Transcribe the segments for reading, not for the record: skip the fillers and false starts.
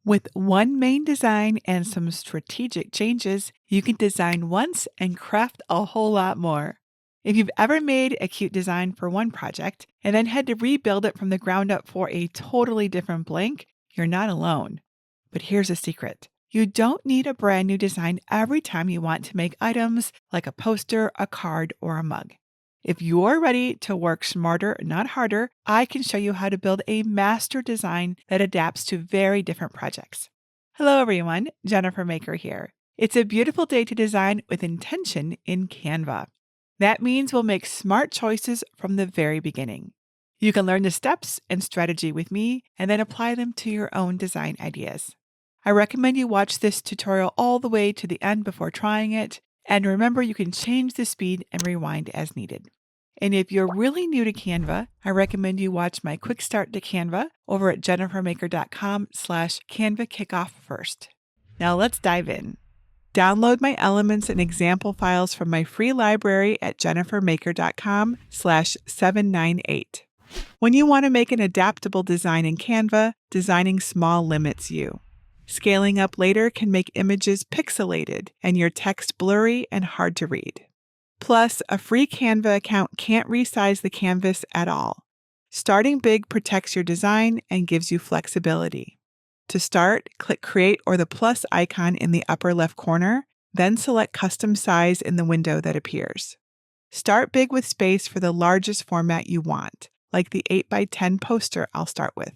With one main design and some strategic changes, you can design once and craft a whole lot more. If you've ever made a cute design for one project and then had to rebuild it from the ground up for a totally different blank, you're not alone. But here's a secret. You don't need a brand new design every time you want to make items like a poster, a card, or a mug. If you're ready to work smarter, not harder, I can show you how to build a master design that adapts to very different projects. Hello everyone, Jennifer Maker here. It's a beautiful day to design with intention in Canva. That means we'll make smart choices from the very beginning. You can learn the steps and strategy with me and then apply them to your own design ideas. I recommend you watch this tutorial all the way to the end before trying it, and remember you can change the speed and rewind as needed. And if you're really new to Canva, I recommend you watch my quick start to Canva over at jennifermaker.com/Canva kickoff first. Now let's dive in. Download my elements and example files from my free library at jennifermaker.com/798. When you want to make an adaptable design in Canva, designing small limits you. Scaling up later can make images pixelated and your text blurry and hard to read. Plus, a free Canva account can't resize the canvas at all. Starting big protects your design and gives you flexibility. To start, click Create or the plus icon in the upper left corner, then select Custom Size in the window that appears. Start big with space for the largest format you want, like the 8x10 poster I'll start with.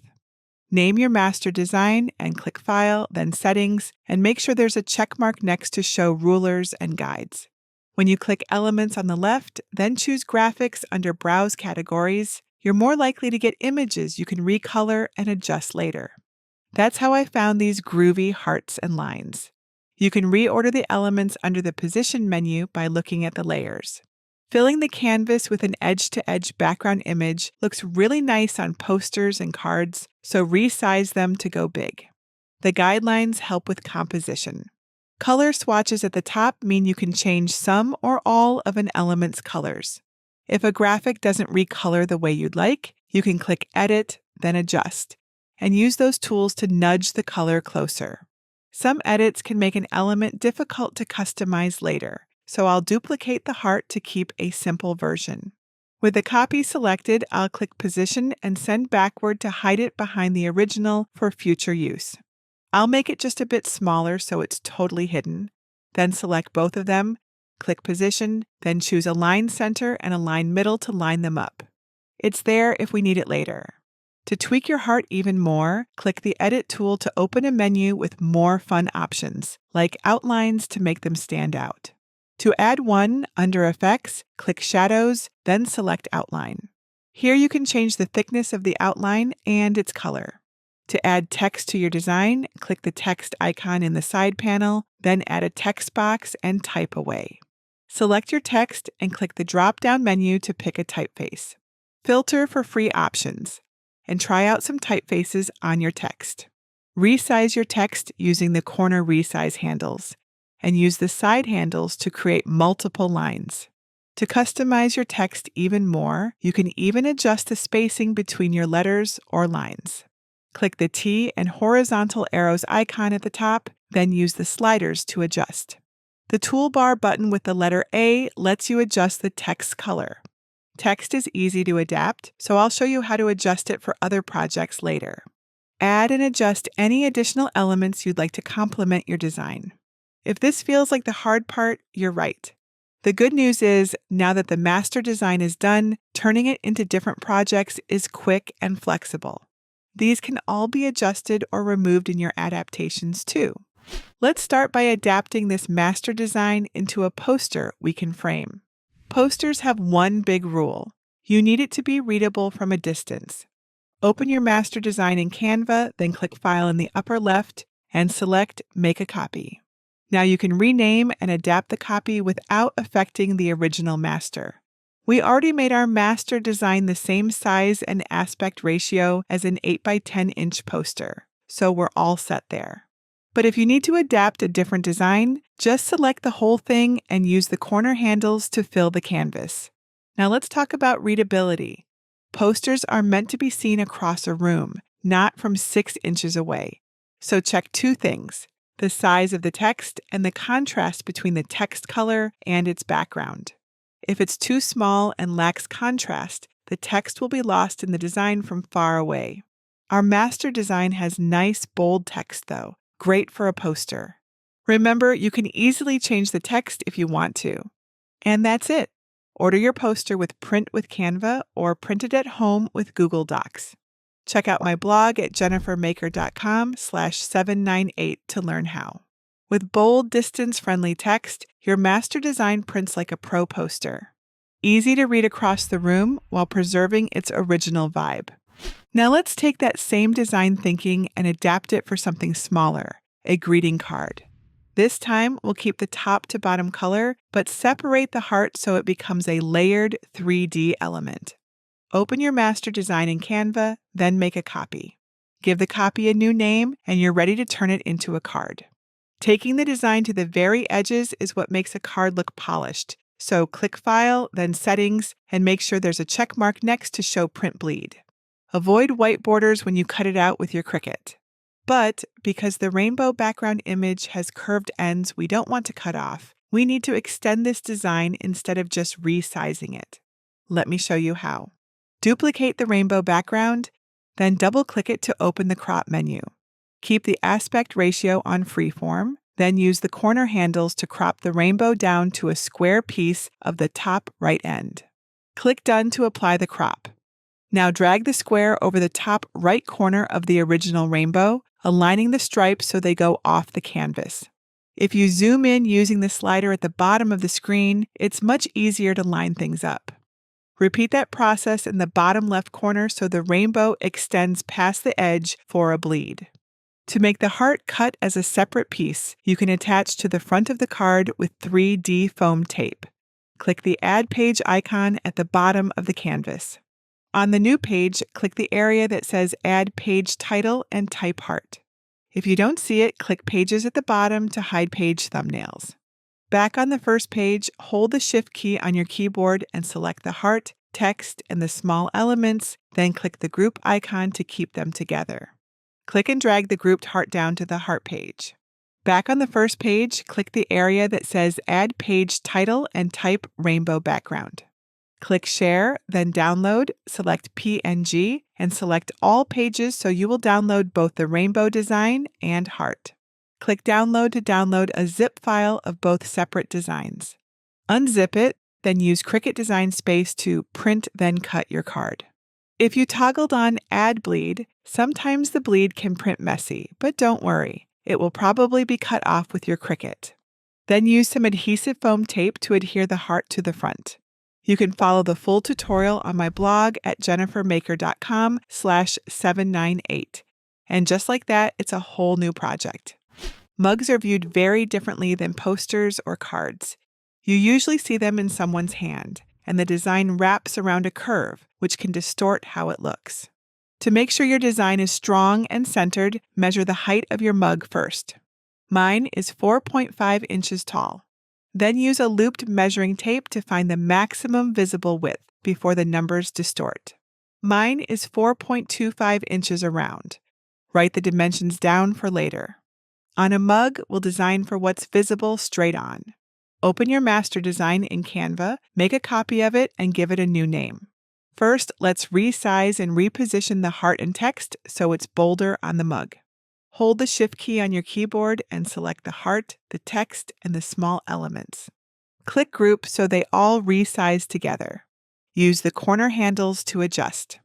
Name your master design and click File, then Settings, and make sure there's a check mark next to show rulers and guides. When you click Elements on the left, then choose Graphics under Browse Categories, you're more likely to get images you can recolor and adjust later. That's how I found these groovy hearts and lines. You can reorder the elements under the Position menu by looking at the layers. Filling the canvas with an edge-to-edge background image looks really nice on posters and cards, so resize them to go big. The guidelines help with composition. Color swatches at the top mean you can change some or all of an element's colors. If a graphic doesn't recolor the way you'd like, you can click Edit, then Adjust, and use those tools to nudge the color closer. Some edits can make an element difficult to customize later, so I'll duplicate the heart to keep a simple version. With the copy selected, I'll click Position and send backward to hide it behind the original for future use. I'll make it just a bit smaller so it's totally hidden. Then select both of them, click Position, then choose Align Center and Align Middle to line them up. It's there if we need it later. To tweak your heart even more, click the Edit tool to open a menu with more fun options, like outlines to make them stand out. To add one, under Effects, click Shadows, then select Outline. Here you can change the thickness of the outline and its color. To add text to your design, click the text icon in the side panel, then add a text box and type away. Select your text and click the drop-down menu to pick a typeface. Filter for free options, and try out some typefaces on your text. Resize your text using the corner resize handles, and use the side handles to create multiple lines. To customize your text even more, you can even adjust the spacing between your letters or lines. Click the T and horizontal arrows icon at the top, then use the sliders to adjust. The toolbar button with the letter A lets you adjust the text color. Text is easy to adapt, so I'll show you how to adjust it for other projects later. Add and adjust any additional elements you'd like to complement your design. If this feels like the hard part, you're right. The good news is, now that the master design is done, turning it into different projects is quick and flexible. These can all be adjusted or removed in your adaptations too. Let's start by adapting this master design into a poster we can frame. Posters have one big rule. You need it to be readable from a distance. Open your master design in Canva, then click File in the upper left and select Make a Copy. Now you can rename and adapt the copy without affecting the original master. We already made our master design the same size and aspect ratio as an 8x10-inch poster, so we're all set there. But if you need to adapt a different design, just select the whole thing and use the corner handles to fill the canvas. Now let's talk about readability. Posters are meant to be seen across a room, not from 6 inches away. So check two things: the size of the text and the contrast between the text color and its background. If it's too small and lacks contrast, the text will be lost in the design from far away. Our master design has nice, bold text, though, great for a poster. Remember, you can easily change the text if you want to. And that's it. Order your poster with Print with Canva or print it at home with Google Docs. Check out my blog at jennifermaker.com/798 to learn how. With bold, distance-friendly text, your master design prints like a pro poster. Easy to read across the room while preserving its original vibe. Now let's take that same design thinking and adapt it for something smaller, a greeting card. This time, we'll keep the top to bottom color, but separate the heart so it becomes a layered 3D element. Open your master design in Canva, then make a copy. Give the copy a new name, and you're ready to turn it into a card. Taking the design to the very edges is what makes a card look polished, so click File, then Settings, and make sure there's a check mark next to show print bleed. Avoid white borders when you cut it out with your Cricut. But because the rainbow background image has curved ends we don't want to cut off, we need to extend this design instead of just resizing it. Let me show you how. Duplicate the rainbow background, then double-click it to open the crop menu. Keep the aspect ratio on freeform, then use the corner handles to crop the rainbow down to a square piece of the top right end. Click Done to apply the crop. Now drag the square over the top right corner of the original rainbow, aligning the stripes so they go off the canvas. If you zoom in using the slider at the bottom of the screen, it's much easier to line things up. Repeat that process in the bottom left corner so the rainbow extends past the edge for a bleed. To make the heart cut as a separate piece, you can attach to the front of the card with 3D foam tape. Click the Add Page icon at the bottom of the canvas. On the new page, click the area that says Add Page Title and type Heart. If you don't see it, click Pages at the bottom to hide page thumbnails. Back on the first page, hold the Shift key on your keyboard and select the heart, text, and the small elements, then click the group icon to keep them together. Click and drag the grouped heart down to the heart page. Back on the first page, click the area that says Add Page Title and type Rainbow Background. Click Share, then Download, select PNG, and select all pages so you will download both the rainbow design and heart. Click Download to download a zip file of both separate designs. Unzip it, then use Cricut Design Space to print then cut your card. If you toggled on Add Bleed, sometimes the bleed can print messy, but don't worry. It will probably be cut off with your Cricut. Then use some adhesive foam tape to adhere the heart to the front. You can follow the full tutorial on my blog at jennifermaker.com/798. And just like that, it's a whole new project. Mugs are viewed very differently than posters or cards. You usually see them in someone's hand, and the design wraps around a curve, which can distort how it looks. To make sure your design is strong and centered, measure the height of your mug first. Mine is 4.5 inches tall. Then use a looped measuring tape to find the maximum visible width before the numbers distort. Mine is 4.25 inches around. Write the dimensions down for later. On a mug, we'll design for what's visible straight on. Open your master design in Canva, make a copy of it, and give it a new name. First, let's resize and reposition the heart and text so it's bolder on the mug. Hold the Shift key on your keyboard and select the heart, the text, and the small elements. Click Group so they all resize together. Use the corner handles to adjust.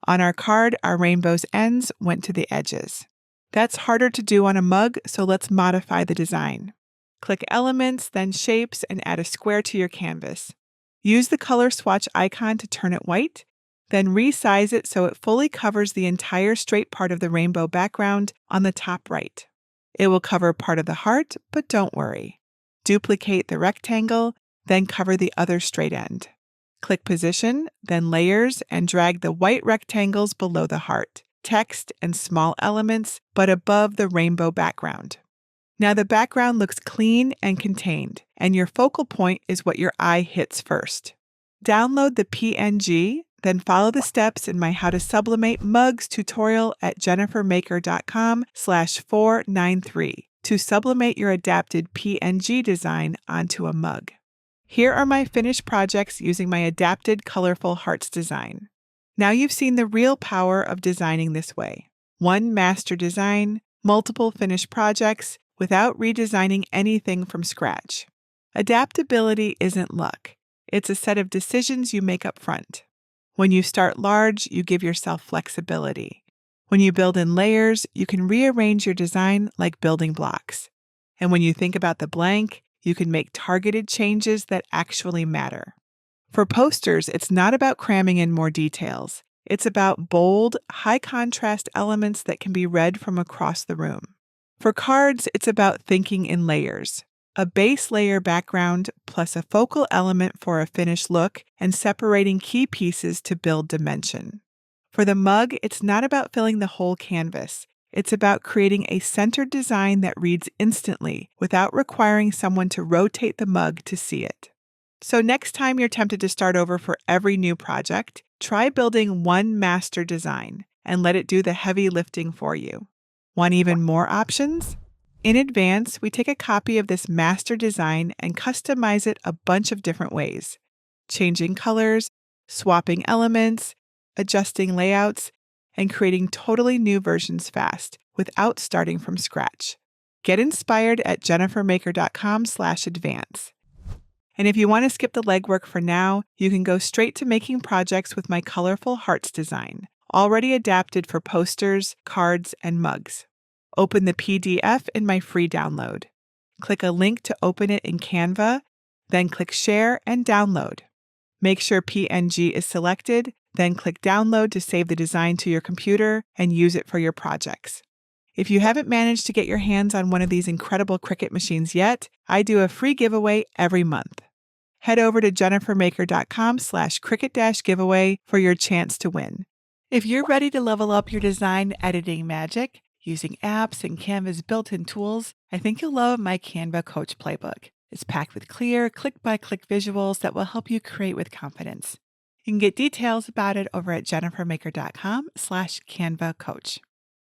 On our card, our rainbow's ends went to the edges. That's harder to do on a mug, so let's modify the design. Click Elements, then Shapes, and add a square to your canvas. Use the color swatch icon to turn it white, then resize it so it fully covers the entire straight part of the rainbow background on the top right. It will cover part of the heart, but don't worry. Duplicate the rectangle, then cover the other straight end. Click Position, then Layers, and drag the white rectangles below the heart, text, and small elements, but above the rainbow background. Now the background looks clean and contained, and your focal point is what your eye hits first. Download the PNG, Then follow the steps in my How to Sublimate Mugs tutorial at jennifermaker.com/493 to sublimate your adapted PNG design onto a mug. Here are my finished projects using my adapted colorful hearts design. Now you've seen the real power of designing this way. One master design, multiple finished projects, without redesigning anything from scratch. Adaptability isn't luck. It's a set of decisions you make up front. When you start large, you give yourself flexibility. When you build in layers, you can rearrange your design like building blocks. And when you think about the blank, you can make targeted changes that actually matter. For posters, it's not about cramming in more details. It's about bold, high-contrast elements that can be read from across the room. For cards, it's about thinking in layers. A base layer background plus a focal element for a finished look and separating key pieces to build dimension. For the mug, it's not about filling the whole canvas. It's about creating a centered design that reads instantly without requiring someone to rotate the mug to see it. So next time you're tempted to start over for every new project, try building one master design and let it do the heavy lifting for you. Want even more options? In advance, we take a copy of this master design and customize it a bunch of different ways, changing colors, swapping elements, adjusting layouts, and creating totally new versions fast without starting from scratch. Get inspired at jennifermaker.com/advance. And if you want to skip the legwork for now, you can go straight to making projects with my colorful hearts design, already adapted for posters, cards, and mugs. Open the PDF in my free download. Click a link to open it in Canva, then click Share and Download. Make sure PNG is selected, then click Download to save the design to your computer and use it for your projects. If you haven't managed to get your hands on one of these incredible Cricut machines yet, I do a free giveaway every month. Head over to jennifermaker.com/Cricut-giveaway for your chance to win. If you're ready to level up your design editing magic, using apps and Canva's built-in tools, I think you'll love my Canva Coach Playbook. It's packed with clear, click-by-click visuals that will help you create with confidence. You can get details about it over at jennifermaker.com/Canva Coach.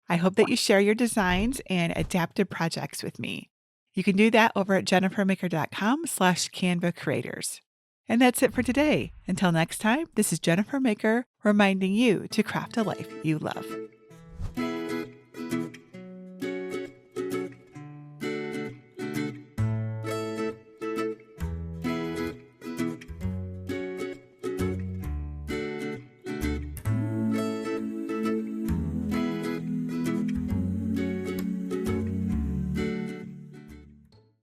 I hope that you share your designs and adaptive projects with me. You can do that over at jennifermaker.com/Canva Creators. And that's it for today. Until next time, this is Jennifer Maker reminding you to craft a life you love.